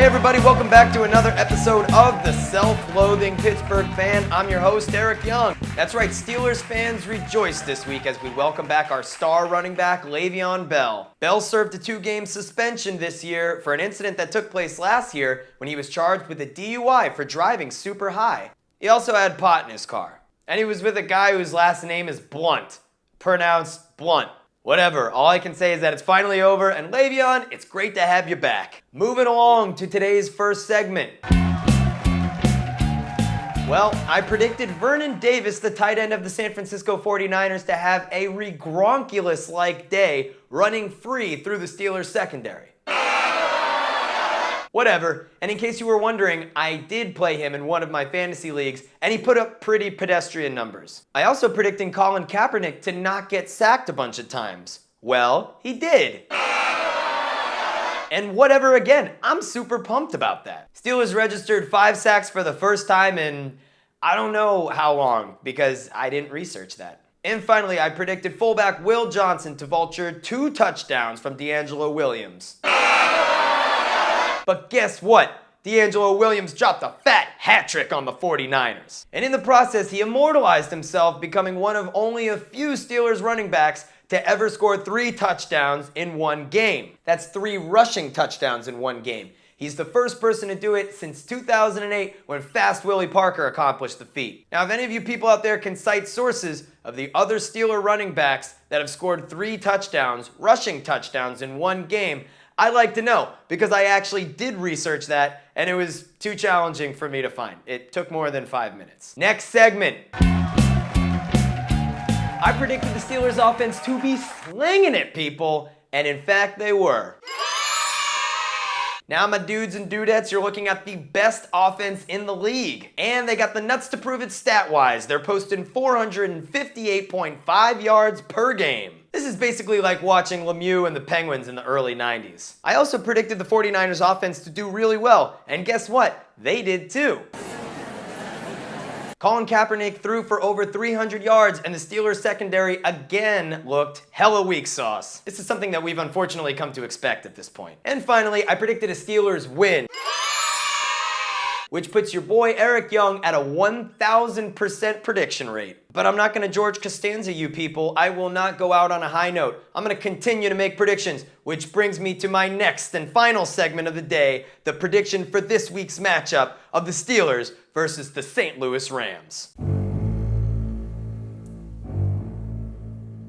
Hey everybody, welcome back to another episode of the Self-Loathing Pittsburgh Fan. I'm your host, Erik Young. That's right, Steelers fans rejoice this week as we welcome back our star running back, Le'Veon Bell. Bell served a 2-game suspension this year for an incident that took place last year when he was charged with a DUI for driving super high. He also had pot in his car. And he was with a guy whose last name is Blunt. Pronounced Blunt. Whatever, all I can say is that it's finally over, and Le'Veon, it's great to have you back. Moving along to today's first segment. Well, I predicted Vernon Davis, the tight end of the San Francisco 49ers, to have a Regronkulus-like day running free through the Steelers secondary. Whatever, and in case you were wondering, I did play him in one of my fantasy leagues, and he put up pretty pedestrian numbers. I also predicted Colin Kaepernick to not get sacked a bunch of times. Well, he did. And whatever again, I'm super pumped about that. Steelers registered 5 sacks for the first time in I don't know how long, because I didn't research that. And finally, I predicted fullback Will Johnson to vulture 2 touchdowns from DeAngelo Williams. But guess what? DeAngelo Williams dropped a fat hat trick on the 49ers. And in the process, he immortalized himself, becoming one of only a few Steelers running backs to ever score 3 touchdowns in one game. That's 3 rushing touchdowns in one game. He's the first person to do it since 2008 when Fast Willie Parker accomplished the feat. Now, if any of you people out there can cite sources of the other Steeler running backs that have scored 3 touchdowns, rushing touchdowns in one game, I'd like to know, because I actually did research that, and it was too challenging for me to find. It took more than 5 minutes. Next segment. I predicted the Steelers offense to be slinging it, people, and in fact they were. Now, my dudes and dudettes, you're looking at the best offense in the league. And they got the nuts to prove it stat-wise. They're posting 458.5 yards per game. This is basically like watching Lemieux and the Penguins in the early 90s. I also predicted the 49ers offense to do really well, and guess what? They did too. Colin Kaepernick threw for over 300 yards, and the Steelers secondary again looked hella weak sauce. This is something that we've unfortunately come to expect at this point. And finally, I predicted a Steelers win, which puts your boy Erik Young at a 1,000% prediction rate. But I'm not gonna George Costanza you people. I will not go out on a high note. I'm gonna continue to make predictions, which brings me to my next and final segment of the day, the prediction for this week's matchup of the Steelers versus the St. Louis Rams.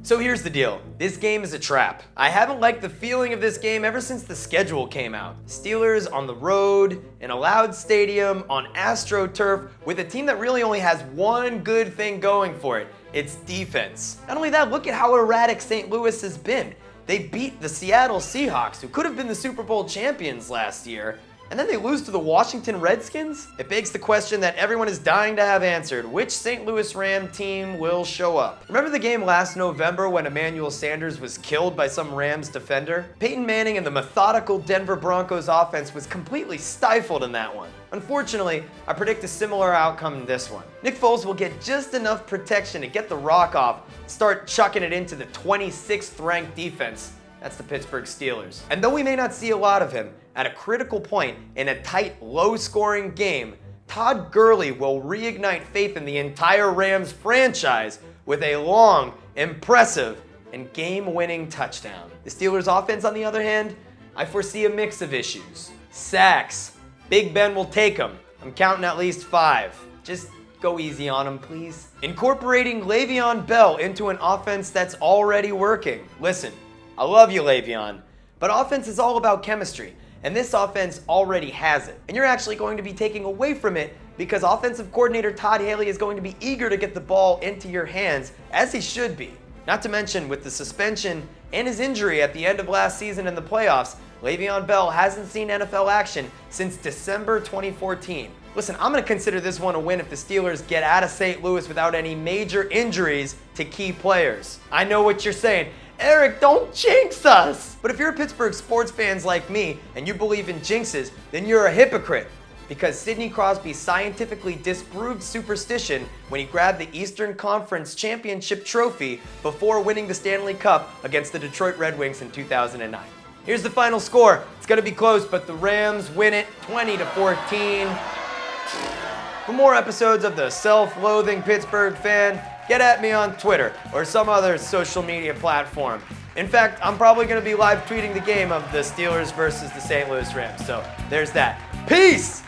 So here's the deal. This game is a trap. I haven't liked the feeling of this game ever since the schedule came out. Steelers on the road, in a loud stadium, on AstroTurf, with a team that really only has one good thing going for it. It's defense. Not only that, look at how erratic St. Louis has been. They beat the Seattle Seahawks, who could have been the Super Bowl champions last year, and then they lose to the Washington Redskins? It begs the question that everyone is dying to have answered. Which St. Louis Ram team will show up? Remember the game last November when Emmanuel Sanders was killed by some Rams defender? Peyton Manning and the methodical Denver Broncos offense was completely stifled in that one. Unfortunately, I predict a similar outcome in this one. Nick Foles will get just enough protection to get the rock off and start chucking it into the 26th ranked defense. That's the Pittsburgh Steelers. And though we may not see a lot of him, at a critical point in a tight, low-scoring game, Todd Gurley will reignite faith in the entire Rams franchise with a long, impressive, and game-winning touchdown. The Steelers' offense, on the other hand, I foresee a mix of issues. Sacks. Big Ben will take them. I'm counting at least 5. Just go easy on him, please. Incorporating Le'Veon Bell into an offense that's already working. Listen, I love you, Le'Veon, but offense is all about chemistry, and this offense already has it. And you're actually going to be taking away from it because offensive coordinator Todd Haley is going to be eager to get the ball into your hands, as he should be. Not to mention, with the suspension and his injury at the end of last season in the playoffs, Le'Veon Bell hasn't seen NFL action since December 2014. Listen, I'm going to consider this one a win if the Steelers get out of St. Louis without any major injuries to key players. I know what you're saying. Erik, don't jinx us! But if you're a Pittsburgh sports fans like me and you believe in jinxes, then you're a hypocrite. Because Sidney Crosby scientifically disproved superstition when he grabbed the Eastern Conference Championship trophy before winning the Stanley Cup against the Detroit Red Wings in 2009. Here's the final score. It's gonna be close, but the Rams win it 20-14. For more episodes of the self-loathing Pittsburgh fan, get at me on Twitter or some other social media platform. In fact, I'm probably gonna be live tweeting the game of the Steelers versus the St. Louis Rams, so there's that. Peace!